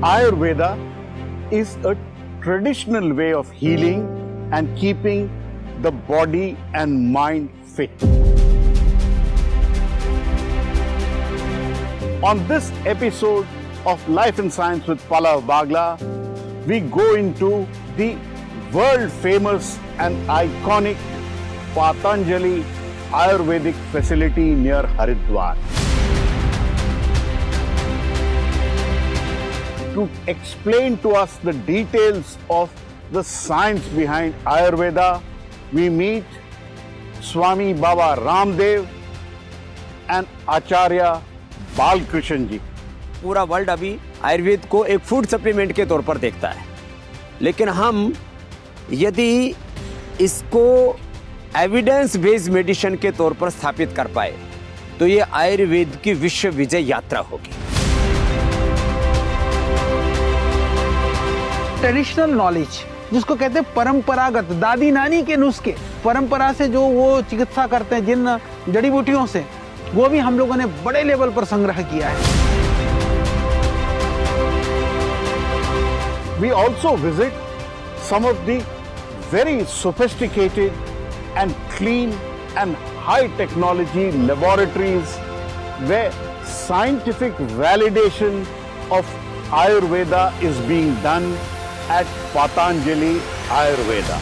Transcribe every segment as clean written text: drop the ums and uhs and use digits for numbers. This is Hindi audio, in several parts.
Ayurveda is a traditional way of healing and keeping the body and mind fit. On this episode of Life and Science with Pallav Bagla, we go into the world famous and iconic Patanjali Ayurvedic facility near Haridwar. To explain to us the details of the science behind Ayurveda, we meet Swami Baba Ramdev and Acharya Balkrishan ji. पूरा वर्ल्ड अभी आयुर्वेद को एक फूड सप्लीमेंट के तौर पर देखता है, लेकिन हम यदि इसको एविडेंस बेस्ड मेडिसिन के तौर पर स्थापित कर पाए तो ये आयुर्वेद की विश्व विजय यात्रा होगी। ट्रेडिशनल नॉलेज जिसको कहते हैं परंपरागत, दादी नानी के नुस्खे, परंपरा से जो वो चिकित्सा करते हैं जिन जड़ी बूटियों से, वो भी हम लोगों ने बड़े लेवल पर संग्रह किया है। We also visit some of the very sophisticated and clean and high technology laboratories where scientific validation of Ayurveda is being done at Patanjali Ayurveda.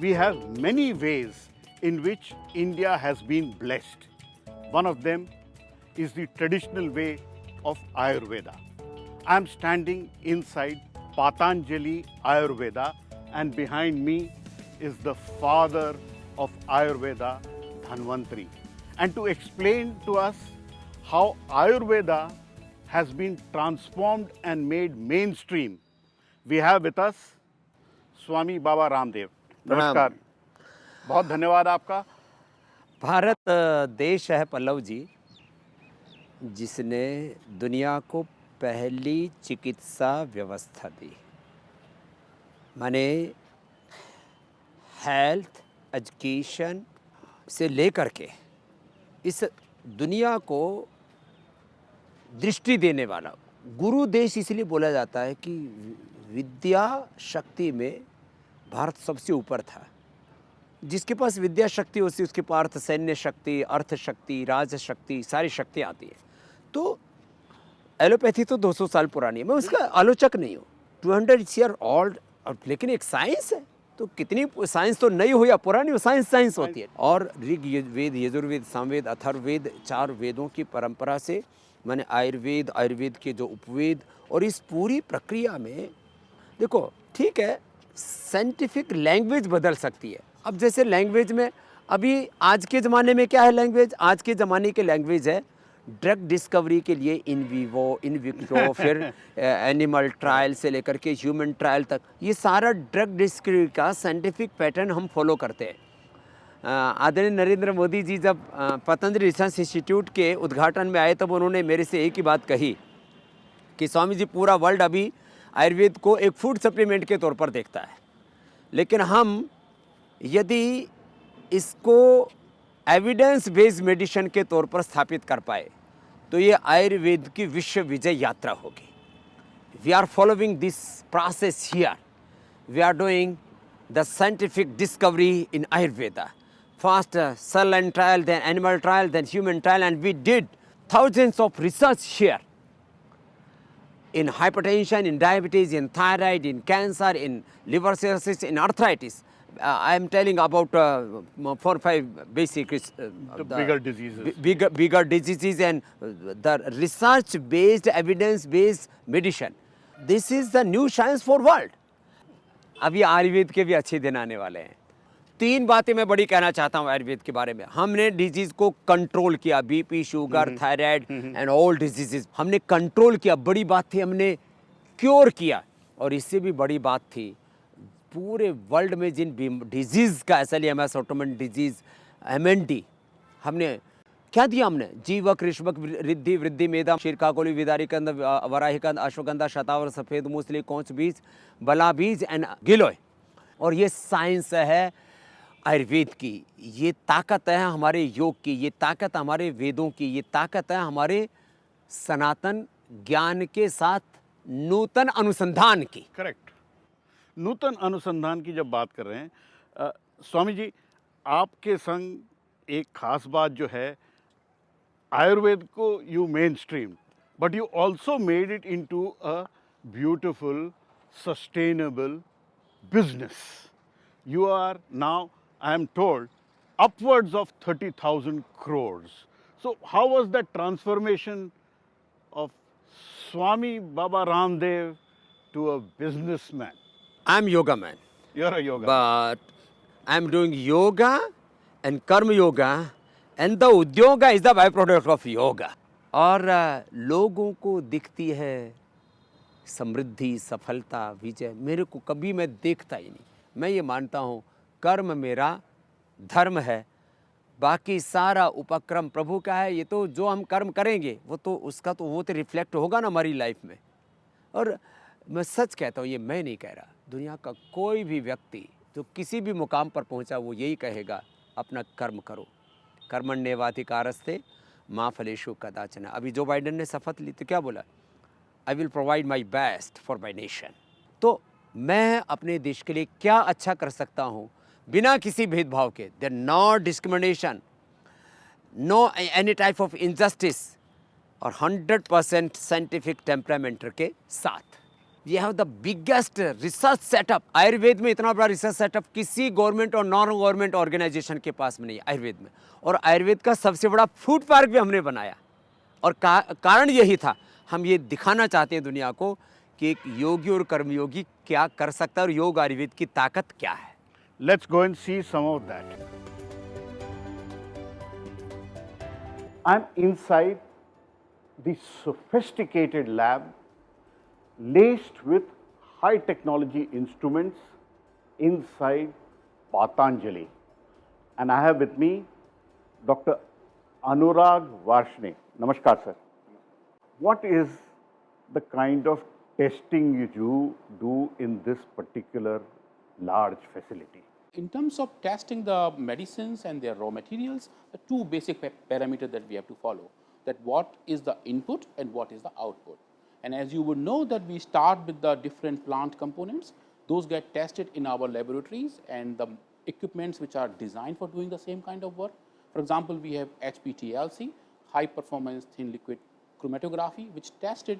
We have many ways in which India has been blessed. One of them is the traditional way of Ayurveda. I am standing inside Patanjali Ayurveda, and behind me is the father of Ayurveda, Dhanvantri. And to explain to us how Ayurveda has been transformed and made mainstream, we have with us Swami Baba Ramdev. नमस्कार, बहुत धन्यवाद आपका। भारत देश है पल्लव जी, जिसने दुनिया को पहली चिकित्सा व्यवस्था दी। माने हेल्थ एजुकेशन से लेकर के इस दुनिया को दृष्टि देने वाला गुरु देश इसलिए बोला जाता है कि विद्या शक्ति में भारत सबसे ऊपर था। जिसके पास विद्या शक्ति होती है उसके पास सैन्य शक्ति, अर्थ शक्ति, राज शक्ति, सारी शक्ति आती है। तो एलोपैथी तो 200 साल पुरानी है, मैं उसका आलोचक नहीं हूँ, 200 ईयर ओल्ड, लेकिन एक साइंस है। तो कितनी साइंस तो नई हो या पुरानी हो, साइंस होती है। और ऋग्वेद, यजुर्वेद, सामवेद, अथर्ववेद, 4 वेदों की परंपरा से मैंने आयुर्वेद के जो उपवेद, और इस पूरी प्रक्रिया में देखो, ठीक है साइंटिफिक लैंग्वेज बदल सकती है। अब जैसे लैंग्वेज में अभी आज के ज़माने में क्या है लैंग्वेज, आज के ज़माने के लैंग्वेज है ड्रग डिस्कवरी के लिए इन विवो, इन विट्रो, फिर एनिमल ट्रायल से लेकर के ह्यूमन ट्रायल तक, ये सारा ड्रग डिस्कवरी का साइंटिफिक पैटर्न हम फॉलो करते हैं। आदरणीय नरेंद्र मोदी जी जब पतंजलि रिसर्च इंस्टीट्यूट के उद्घाटन में आए तब उन्होंने मेरे से एक ही बात कही कि स्वामी जी पूरा वर्ल्ड अभी आयुर्वेद को एक फूड सप्लीमेंट के तौर पर देखता है, लेकिन हम यदि इसको एविडेंस बेस्ड मेडिसिन के तौर पर स्थापित कर पाए तो ये आयुर्वेद की विश्व विजय यात्रा होगी। We are following this process here, we are doing the scientific discovery in Ayurveda, first cell line trial, then animal trial, then human trial, and we did thousands of research here in hypertension, in diabetes, in thyroid, in cancer, in liver cirrhosis, in arthritis. I am telling about 4 or 5 basic the bigger diseases. Bigger diseases and the research-based, evidence-based medicine. This is the new science for world. अभी आयुर्वेद के भी अच्छे दिन आने वाले हैं। 3 बातें मैं बड़ी कहना चाहता हूँ आयुर्वेद के बारे में। हमने डिजीज़ को कंट्रोल किया, BP, sugar, thyroid and all diseases हमने कंट्रोल किया। बड़ी बात थी हमने क्योर किया, और इससे भी बड़ी बात थी पूरे वर्ल्ड में जिन डिजीज़ का SLEMS ऑटोमन डिजीज़ MND हमने क्या दिया, हमने जीवक ऋषभक रिद्धि वृद्धि मेधा शीर्काकोली विदारिकंद वराहिकंद अश्वगंधा शतावर सफ़ेद मूसली कौच बीज बला बीज एंड गिलोय। और ये साइंस है आयुर्वेद की, ये ताकत है हमारे योग की, ये ताकत हमारे वेदों की, ये ताकत है हमारे सनातन ज्ञान के साथ नूतन अनुसंधान की। करेक्ट। नूतन अनुसंधान की जब बात कर रहे हैं स्वामी जी, आपके संग एक खास बात जो है, आयुर्वेद को you main stream but you also made it into a beautiful sustainable business. You are now, I am told, upwards of 30,000 crores. So how was that transformation of Swami Baba Ramdev to a businessman? I'm yoga man, You're a yoga. but I'm doing yoga and karma yoga, and the udyoga is the byproduct of yoga. और लोगों को दिखती है समृद्धि, सफलता, विजय, मेरे को कभी मैं देखता ही नहीं। मैं ये मानता हूँ कर्म मेरा धर्म है, बाकी सारा उपक्रम प्रभु का है। ये तो जो हम कर्म करेंगे वो तो उसका तो वो तो रिफ्लेक्ट होगा ना हमारी लाइफ में। और मैं सच कहता हूँ, ये मैं नहीं कह रहा, दुनिया का कोई भी व्यक्ति जो किसी भी मुकाम पर पहुँचा वो यही कहेगा, अपना कर्म करो। कर्मण्येवाधिकारस्ते मा फलेषु कदाचन। अभी जो बाइडेन ने शपथ ली तो क्या बोला, I will provide my best for my nation. तो मैं अपने देश के लिए क्या अच्छा कर सकता हूँ बिना किसी भेदभाव के, there no discrimination, no any type of injustice, और 100% साइंटिफिक टेम्परामेंट के साथ। We have the biggest research setup. Ayurveda में इतना बड़ा रिसर्च सेटअप किसी गवर्नमेंट और नॉन गवर्नमेंट ऑर्गेनाइजेशन के पास में नहीं है आयुर्वेद में। और आयुर्वेद का सबसे बड़ा फूड पार्क भी हमने बनाया, और कारण यही था, हम ये दिखाना चाहते हैं दुनिया को कि एक योगी और कर्मयोगी क्या कर सकता है और योग आयुर्वेद की ताकत क्या है। Let's go and see some of that. I'm inside the sophisticated lab laced with high technology instruments inside Patanjali. And I have with me Dr. Anurag Varshne. Namaskar, sir. What is the kind of testing you do in this particular large facility? In terms of testing the medicines and their raw materials, the two basic parameters that we have to follow, that what is the input and what is the output. And as you would know that we start with the different plant components, those get tested in our laboratories and the equipments which are designed for doing the same kind of work. For example, we have HPTLC, high performance thin liquid chromatography, which tested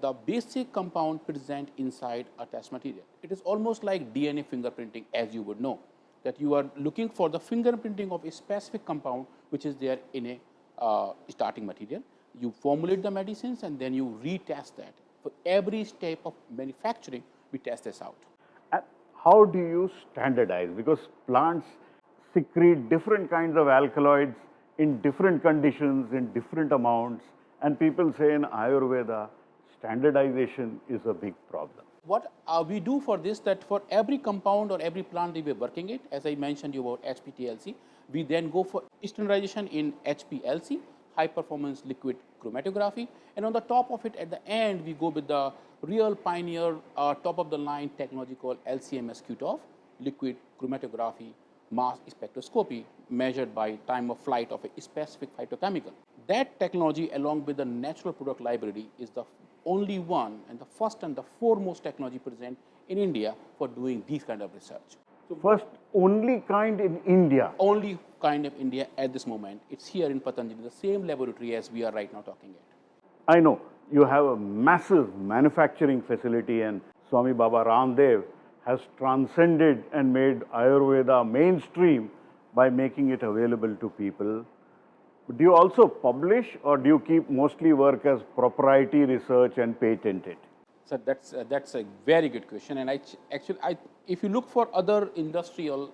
the basic compound present inside a test material. It is almost like DNA fingerprinting, as you would know, that you are looking for the fingerprinting of a specific compound which is there in a starting material. You formulate the medicines and then you retest that. For every step of manufacturing, we test this out. And how do you standardize? Because plants secrete different kinds of alkaloids in different conditions, in different amounts, and people say in Ayurveda, standardization is a big problem. What we do for this, that for every compound or every plant that we are working it, as I mentioned you about HPTLC, we then go for standardization in HPLC, high performance liquid chromatography, and on the top of it at the end we go with the real pioneer top of the line technology called LCMS QTOF, liquid chromatography mass spectroscopy measured by time of flight of a specific phytochemical. That technology along with the natural product library is the only one and the first and the foremost technology present in India for doing these kind of research. So first, only kind in India. Only kind of India at this moment. It's here in Patanjali, the same laboratory as we are right now talking at. I know you have a massive manufacturing facility, and Swami Baba Ramdev has transcended and made Ayurveda mainstream by making it available to people. Do you also publish, or do you keep mostly work as proprietary research and patent it? So that's a very good question. And if you look for other industrial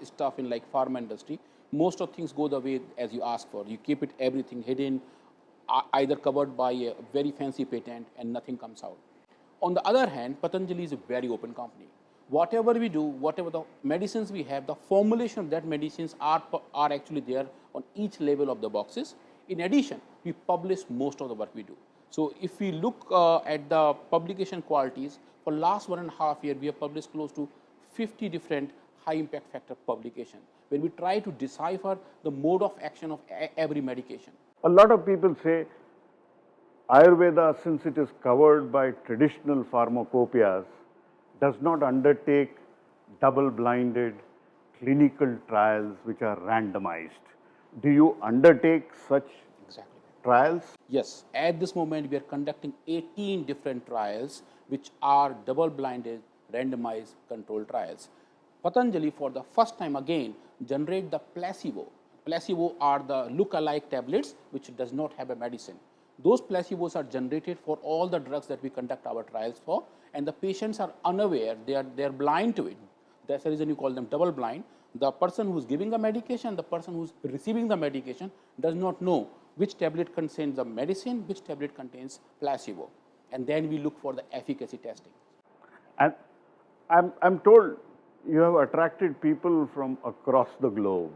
stuff in like pharma industry, most of things go the way as you ask for. You keep it everything hidden, either covered by a very fancy patent, and nothing comes out. On the other hand, Patanjali is a very open company. whatever we do, whatever the medicines we have, the formulation of that medicines are actually there on each level of the boxes. In addition, we publish most of the work we do. So if we look at the publication qualities, for last 1.5 years, we have published close to 50 different high impact factor publications, where we try to decipher the mode of action of every medication. A lot of people say Ayurveda, since it is covered by traditional pharmacopoeias, does not undertake double-blinded clinical trials which are randomized. Do you undertake such Exactly. trials? Yes, at this moment we are conducting 18 different trials which are double-blinded, randomized, controlled trials. Patanjali, for the first time again, generate the placebo. Placebo are the look-alike tablets which does not have a medicine. Those placebos are generated for all the drugs that we conduct our trials for, and the patients are unaware, they are blind to it. That's the reason you call them double blind. The person who's giving the medication, the person who's receiving the medication does not know which tablet contains the medicine, which tablet contains placebo. And then we look for the efficacy testing. And I'm told you have attracted people from across the globe.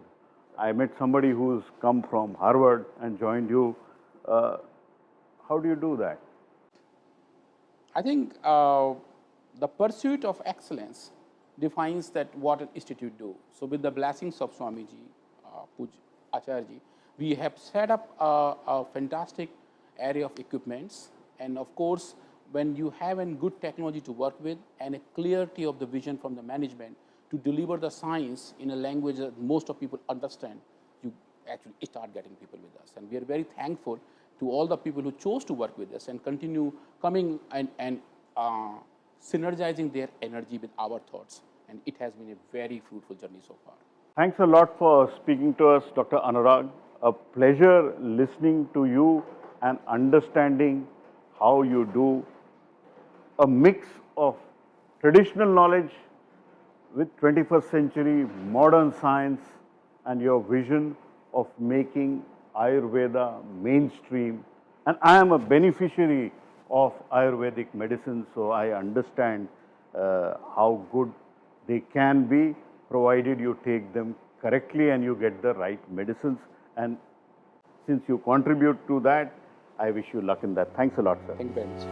I met somebody who's come from Harvard and joined you. How do you do that? I think the pursuit of excellence defines that what an institute do. So with the blessings of Swamiji, Puj Acharya, we have set up a fantastic array of equipments, and of course, when you have a good technology to work with and a clarity of the vision from the management to deliver the science in a language that most of people understand, you actually start getting people with us. And we are very thankful to all the people who chose to work with us and continue coming and synergizing their energy with our thoughts. And it has been a very fruitful journey so far. Thanks a lot for speaking to us, Dr. Anurag. A pleasure listening to you and understanding how you do a mix of traditional knowledge with 21st century modern science and your vision of making Ayurveda mainstream. And I am a beneficiary of Ayurvedic medicine, so I understand how good they can be, provided you take them correctly and you get the right medicines. And since you contribute to that, I wish you luck in that. Thanks a lot, sir. Thank you very much.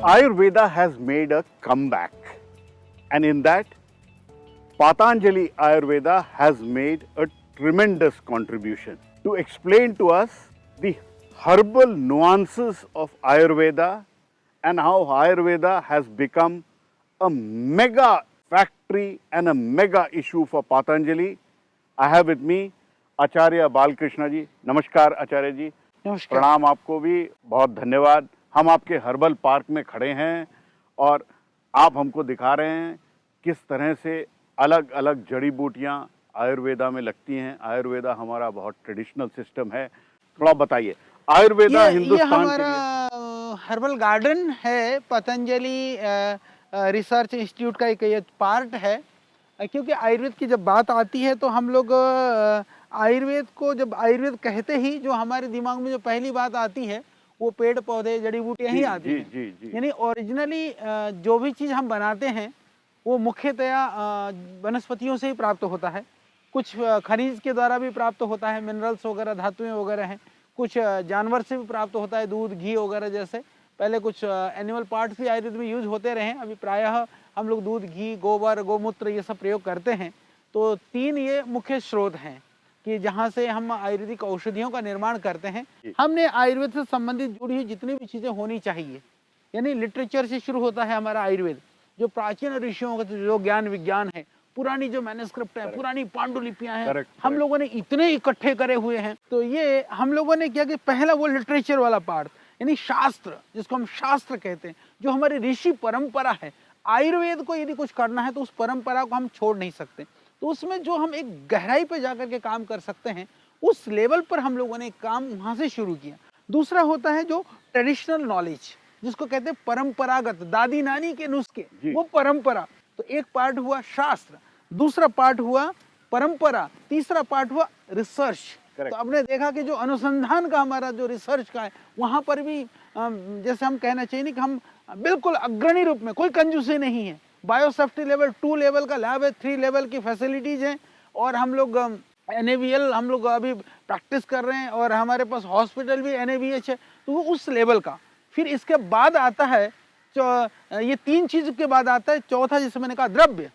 Ayurveda has made a comeback, and in that, Patanjali Ayurveda has made a tremendous contribution to explain to us the herbal nuances of Ayurveda and how Ayurveda has become a mega factory and a mega issue for Patanjali. I have with me Acharya Balkrishna ji. Namaskar Acharya ji. नमस्कार। प्रणाम आपको भी, बहुत धन्यवाद। हम आपके हर्बल पार्क में खड़े हैं और आप हमको दिखा रहे हैं किस तरह से अलग अलग जड़ी बूटियाँ आयुर्वेदा में लगती हैं। आयुर्वेदा हमारा बहुत ट्रेडिशनल सिस्टम है, थोड़ा बताइए। आयुर्वेदा ये हिंदुस्तान के हमारा लिए हर्बल गार्डन है, पतंजलि रिसर्च इंस्टीट्यूट का एक ये पार्ट है। क्योंकि आयुर्वेद की जब बात आती है तो हम लोग आयुर्वेद को, जब आयुर्वेद कहते ही जो हमारे दिमाग में जो पहली बात आती है वो पेड़ पौधे जड़ी बूटियाँ ही आती हैं। यानी ओरिजिनली जो भी चीज़ हम बनाते हैं वो मुख्यतया वनस्पतियों से ही प्राप्त होता है। कुछ खनिज के द्वारा भी प्राप्त होता है, मिनरल्स वगैरह, धातुएं वगैरह हैं। कुछ जानवर से भी प्राप्त होता है, दूध घी वगैरह जैसे। पहले कुछ एनिमल पार्ट्स भी आयुर्वेद में यूज होते रहे, अभी प्रायः हम लोग दूध, घी, गोबर, गोमूत्र ये सब प्रयोग करते हैं। तो 3 ये मुख्य स्रोत हैं कि जहाँ से हम आयुर्वेदिक औषधियों का निर्माण करते हैं। हमने आयुर्वेद से संबंधित जुड़ी हुई जितनी भी चीज़ें होनी चाहिए, यानी लिटरेचर से शुरू होता है हमारा आयुर्वेद। जो प्राचीन ऋषियों का जो ज्ञान विज्ञान है, पुरानी जो मैन्युस्क्रिप्ट है, पुरानी पांडुलिपियां हैं, हम लोगों ने इतने इकट्ठे करे हुए हैं। तो ये हम लोगों ने क्या कि पहला वो लिटरेचर वाला पार्ट, यानी शास्त्र, जिसको हम शास्त्र कहते हैं, जो हमारी ऋषि परंपरा है। आयुर्वेद को यदि कुछ करना है तो उस परंपरा को हम छोड़ नहीं सकते। तो उसमें जो हम एक गहराई पे जाकर के काम कर सकते हैं, उस लेवल पर हम लोगों ने काम वहाँ से शुरू किया। दूसरा होता है जो ट्रेडिशनल नॉलेज, जिसको कहते हैं परंपरागत, दादी नानी के नुस्खे, वो परंपरा। तो एक पार्ट हुआ शास्त्र, दूसरा पार्ट हुआ परंपरा, तीसरा पार्ट हुआ रिसर्च, तो आपने देखा कि जो अनुसंधान का हमारा जो रिसर्च का है वहाँ पर भी जैसे हम कहना चाहिए कि हम बिल्कुल अग्रणी रूप में, कोई कंजूसी नहीं है। बायोसेफ्टी लेवल 2 लेवल का लैब है, 3 लेवल की फैसिलिटीज़ हैं और हम लोग NABL हम लोग अभी प्रैक्टिस कर रहे हैं और हमारे पास हॉस्पिटल भी NABH है, तो वो उस लेवल का। फिर इसके बाद आता है ये 3 चीज़ के बाद आता है चौथा, जिसे मैंने कहा द्रव्य,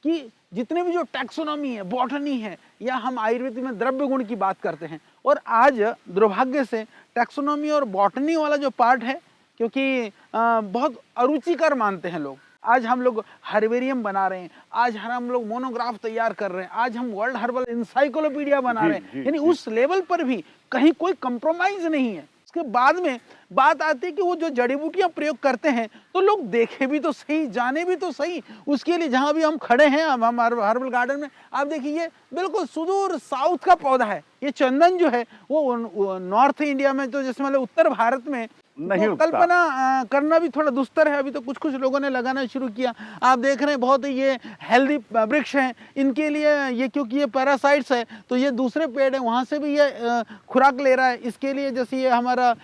कि जितने भी जो टैक्सोनॉमी है, बॉटनी है, या हम आयुर्वेद में द्रव्य गुण की बात करते हैं। और आज दुर्भाग्य से टैक्सोनॉमी और बॉटनी वाला जो पार्ट है, क्योंकि बहुत अरुचिकर मानते हैं लोग। आज हम लोग हर्बेरियम बना रहे हैं, आज हम लोग मोनोग्राफ तैयार कर रहे हैं, आज हम वर्ल्ड हर्बल इंसाइक्लोपीडिया बना रहे हैं, यानी उस लेवल पर भी कहीं कोई कंप्रोमाइज नहीं है। उसके बाद में बात आती है कि वो जो जड़ी बूटियां प्रयोग करते हैं तो लोग देखे भी तो सही, जाने भी तो सही। उसके लिए जहां भी हम खड़े हैं, हम हर्बल गार्डन में, आप देखिए ये बिल्कुल सुदूर साउथ का पौधा है। ये चंदन जो है वो नॉर्थ इंडिया में, तो जैसे मतलब उत्तर भारत में नहीं तो कल्पना करना भी थोड़ा दुस्तर है। अभी तो कुछ कुछ लोगों ने लगाना शुरू किया। आप देख रहे हैं बहुत ही ये हेल्दी वृक्ष हैं, इनके लिए ये, क्योंकि ये पैरासाइट्स है तो ये दूसरे पेड़ है वहाँ से भी ये खुराक ले रहा है। इसके लिए जैसे ये हमारा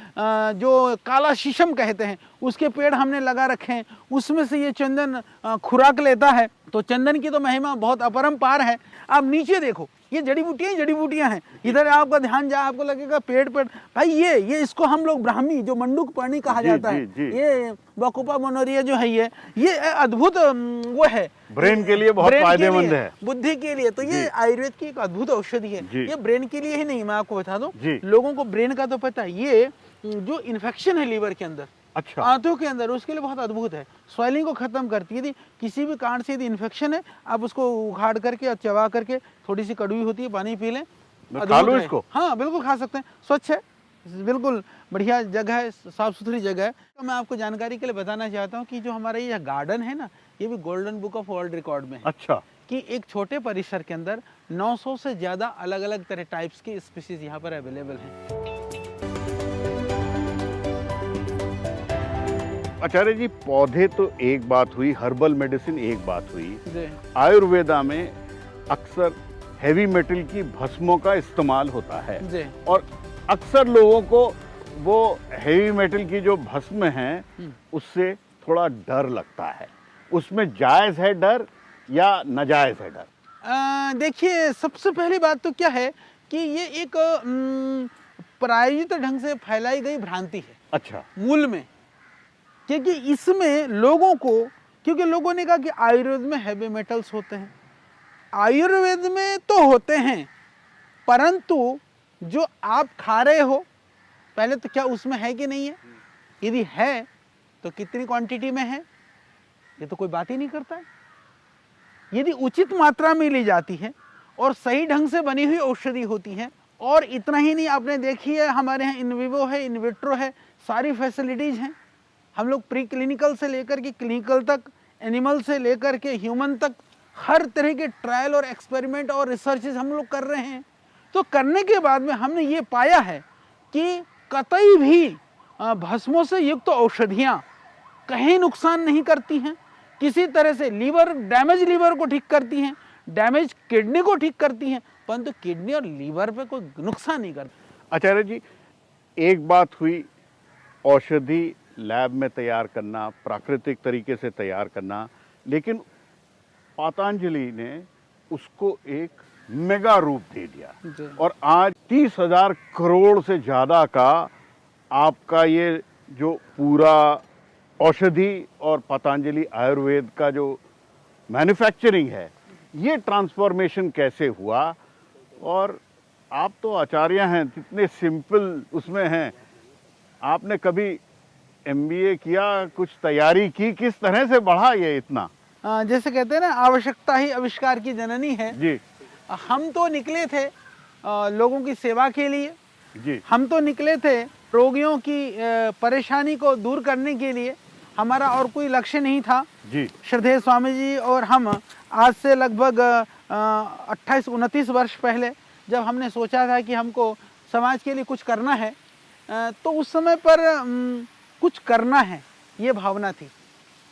जो काला शीशम कहते हैं उसके पेड़ हमने लगा रखे हैं, उसमें से ये चंदन खुराक लेता है। तो चंदन की तो महिमा बहुत अपरंपार है। आप नीचे देखो, ये जड़ी बूटियां हैं। इधर आपका ध्यान जाए, आपको लगेगा पेड़ भाई ये इसको हम लोग ब्राह्मी, जो मंडूक पर्णी कहा जाता है, ये बकोपा मोनोरिया जो है, ये अद्भुत वो है, ब्रेन के लिए बहुत फायदेमंद है, बुद्धि के लिए। तो ये आयुर्वेद की एक अद्भुत औषधि है। ये ब्रेन के लिए ही नहीं, मैं आपको बता दूं, लोगों को ब्रेन का तो पता है। ये जो इन्फेक्शन है लीवर के अंदर, अच्छा, आंतों के अंदर, उसके लिए बहुत अद्भुत है। स्वेलिंग को खत्म करती है। यदि किसी भी कारण से यदि इन्फेक्शन है, आप उसको उखाड़ करके और चबा करके, थोड़ी सी कड़वी होती है, पानी पी लें, खा लो इसको। हाँ बिल्कुल खा सकते हैं, स्वच्छ है, बिल्कुल बढ़िया जगह है, साफ सुथरी जगह है। तो मैं आपको जानकारी के लिए बताना चाहता हूँ कि जो हमारा ये गार्डन है ना, ये भी golden book of world record में है। अच्छा, कि एक छोटे परिसर के अंदर 900 से ज़्यादा अलग अलग तरह टाइप्स के स्पीसीज यहाँ पर अवेलेबल हैं। आचार्य जी, पौधे तो एक बात हुई, हर्बल मेडिसिन एक बात हुई, आयुर्वेदा में अक्सर हेवी मेटल की भस्मों का इस्तेमाल होता है और अक्सर लोगों को वो हेवी मेटल की जो भस्म है उससे थोड़ा डर लगता है। उसमें जायज़ है डर या नाजायज़ है डर? देखिए, सबसे पहली बात तो क्या है कि ये एक प्रायोजित ढंग से फैलाई गई भ्रांति है। अच्छा, मूल में, क्योंकि इसमें लोगों को, क्योंकि लोगों ने कहा कि आयुर्वेद में हैवी मेटल्स होते हैं। आयुर्वेद में तो होते हैं, परंतु जो आप खा रहे हो, पहले तो क्या उसमें है कि नहीं है? यदि है तो कितनी क्वांटिटी में है, ये तो कोई बात ही नहीं करता है। यदि उचित मात्रा में ली जाती है और सही ढंग से बनी हुई औषधि होती है, और इतना ही नहीं, आपने देखी है हमारे यहाँ इन विवो है, इन विट्रो है, सारी फैसिलिटीज़ हैं। हम लोग प्री क्लिनिकल से लेकर के क्लिनिकल तक, एनिमल से लेकर के ह्यूमन तक, हर तरह के ट्रायल और एक्सपेरिमेंट और रिसर्चेज हम लोग कर रहे हैं। तो करने के बाद में हमने ये पाया है कि कतई भी भस्मों से युक्त औषधियाँ कहीं नुकसान नहीं करती हैं। किसी तरह से डैमेज लीवर को ठीक करती हैं, डैमेज किडनी को ठीक करती हैं, परंतु किडनी और लीवर पे कोई नुकसान नहीं करती। आचार्य जी, एक बात हुई औषधि लैब में तैयार करना, प्राकृतिक तरीके से तैयार करना, लेकिन पतंजलि ने उसको एक मेगा रूप दे दिया और आज 30,000 करोड़ से ज़्यादा का आपका ये जो पूरा औषधि और पतंजलि आयुर्वेद का जो मैन्युफैक्चरिंग है, ये ट्रांसफॉर्मेशन कैसे हुआ? और आप तो आचार्य हैं, कितने सिंपल उसमें हैं। आपने कभी MBA किया, कुछ तैयारी की, किस तरह से बढ़ा ये इतना? जैसे कहते हैं ना, आवश्यकता ही आविष्कार की जननी है जी। हम तो निकले थे लोगों की सेवा के लिए जी। हम तो निकले थे रोगियों की परेशानी को दूर करने के लिए। हमारा और कोई लक्ष्य नहीं था जी। श्रद्धेय स्वामी जी और हम आज से लगभग 28-29 वर्ष पहले जब हमने सोचा था कि हमको समाज के लिए कुछ करना है, तो उस समय पर कुछ करना है, ये भावना थी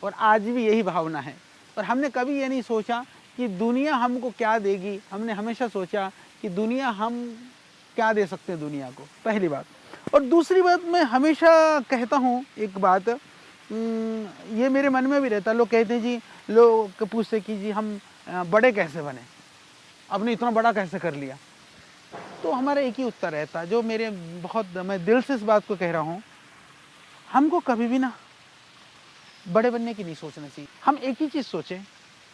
और आज भी यही भावना है। और हमने कभी ये नहीं सोचा कि दुनिया हमको क्या देगी। हमने हमेशा सोचा कि दुनिया हम क्या दे सकते हैं दुनिया को, पहली बात। और दूसरी बात, मैं हमेशा कहता हूँ एक बात, ये मेरे मन में भी रहता है। लोग कहते हैं जी, लोग पूछते कि जी हम बड़े कैसे बने, आपने इतना बड़ा कैसे कर लिया। तो हमारा एक ही उत्तर रहता है, जो मेरे बहुत, मैं दिल से इस बात को कह रहा हूँ, हमको कभी भी ना बड़े बनने की नहीं सोचना चाहिए। हम एक ही चीज़ सोचें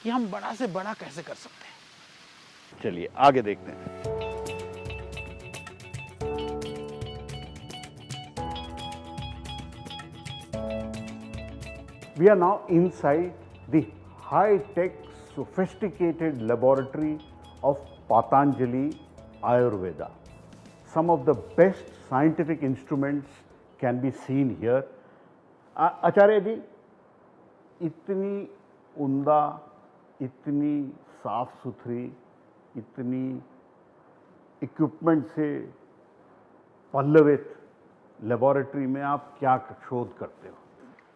कि हम बड़ा से बड़ा कैसे कर सकते हैं। चलिए आगे देखते हैं। We are now inside the high-tech, sophisticated laboratory of Patanjali Ayurveda. Some of the best scientific instruments can be seen here. आचार्य जी, इतनी उम्दा, इतनी साफ सुथरी, इतनी इक्विपमेंट से पल्लवित लेबोरेटरी में आप क्या शोध करते हो?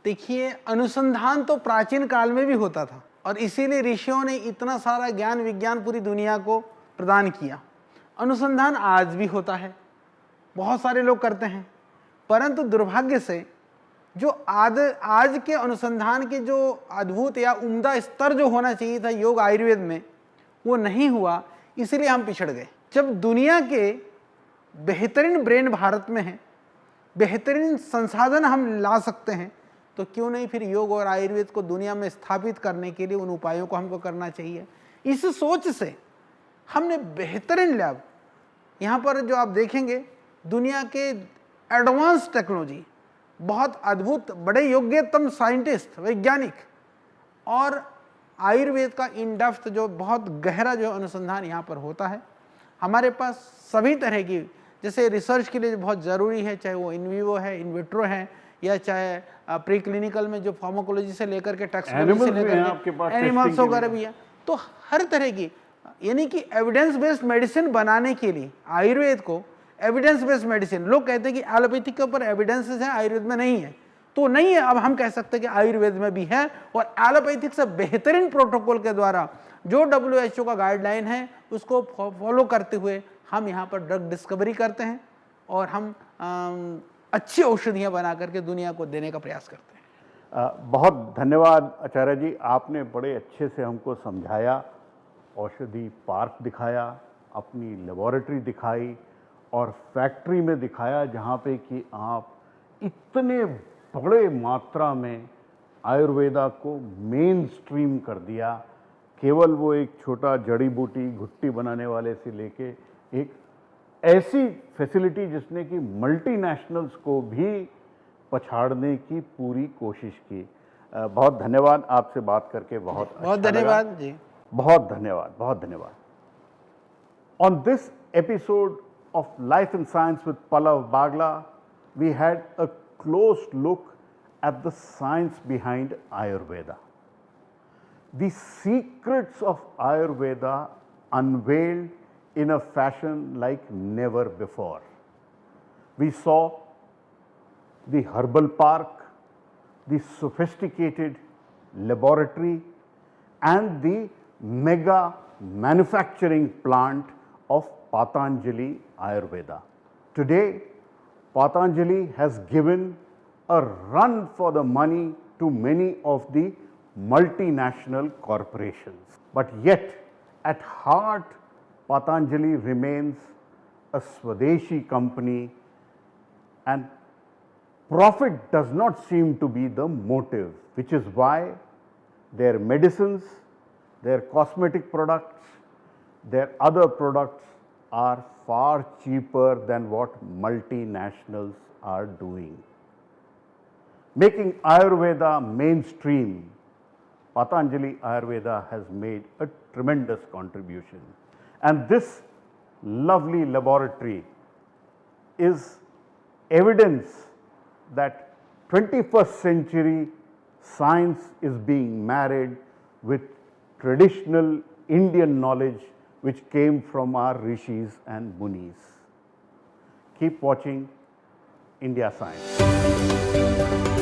देखिए, अनुसंधान तो प्राचीन काल में भी होता था और इसीलिए ऋषियों ने इतना सारा ज्ञान विज्ञान पूरी दुनिया को प्रदान किया। अनुसंधान आज भी होता है, बहुत सारे लोग करते हैं, परंतु दुर्भाग्य से जो आज के अनुसंधान के जो अद्भुत या उम्दा स्तर जो होना चाहिए था योग आयुर्वेद में, वो नहीं हुआ, इसलिए हम पिछड़ गए। जब दुनिया के बेहतरीन ब्रेन भारत में हैं, बेहतरीन संसाधन हम ला सकते हैं, तो क्यों नहीं फिर योग और आयुर्वेद को दुनिया में स्थापित करने के लिए उन उपायों को हमको करना चाहिए। इस सोच से हमने बेहतरीन लैब, यहाँ पर जो आप देखेंगे दुनिया के एडवांस टेक्नोलॉजी, बहुत अद्भुत बड़े योग्यतम साइंटिस्ट वैज्ञानिक और आयुर्वेद का इन डेप्थ जो बहुत गहरा जो अनुसंधान यहाँ पर होता है। हमारे पास सभी तरह की, जैसे रिसर्च के लिए बहुत ज़रूरी है, चाहे वो इन विवो है, इन विट्रो है, या चाहे प्री क्लिनिकल में जो फार्माकोलॉजी से लेकर के टॉक्सिकोलॉजी से लेकर एनिमल्स वगैरह भी है। तो हर तरह की, यानी कि एविडेंस बेस्ड मेडिसिन बनाने के लिए आयुर्वेद को एविडेंस बेस्ड मेडिसिन, लोग कहते हैं कि एलोपैथिक के ऊपर एविडेंसेस है, आयुर्वेद में नहीं है, तो नहीं है। अब हम कह सकते हैं कि आयुर्वेद में भी है और एलोपैथिक से बेहतरीन प्रोटोकॉल के द्वारा जो WHO का गाइडलाइन है उसको फॉलो करते हुए हम यहाँ पर ड्रग डिस्कवरी करते हैं और हम अच्छी औषधियाँ बना करके दुनिया को देने का प्रयास करते हैं। बहुत धन्यवाद आचार्य जी, आपने बड़े अच्छे से हमको समझाया, औषधि पार्क दिखाया, अपनी लेबोरेटरी दिखाई और फैक्ट्री में दिखाया जहाँ पे कि आप इतने बड़े मात्रा में आयुर्वेदा को मेन स्ट्रीम कर दिया। केवल वो एक छोटा जड़ी बूटी घुट्टी बनाने वाले से लेके एक ऐसी फैसिलिटी जिसने कि मल्टीनेशनल्स को भी पछाड़ने की पूरी कोशिश की। बहुत धन्यवाद, आपसे बात करके बहुत धन्यवाद जी, बहुत धन्यवाद, बहुत धन्यवाद। On this episode of Life and Science with Pallav Bagla, we had a close look at the science behind Ayurveda. The secrets of Ayurveda unveiled in a fashion like never before. We saw the herbal park, the sophisticated laboratory, and the mega manufacturing plant of Patanjali Ayurveda. Today, Patanjali has given a run for the money to many of the multinational corporations. But yet, at heart, Patanjali remains a Swadeshi company, and profit does not seem to be the motive, which is why their medicines, their cosmetic products, their other products are far cheaper than what multinationals are doing. Making Ayurveda mainstream, Patanjali Ayurveda has made a tremendous contribution. And this lovely laboratory is evidence that 21st century science is being married with traditional Indian knowledge which came from our rishis and munis. Keep watching India Science.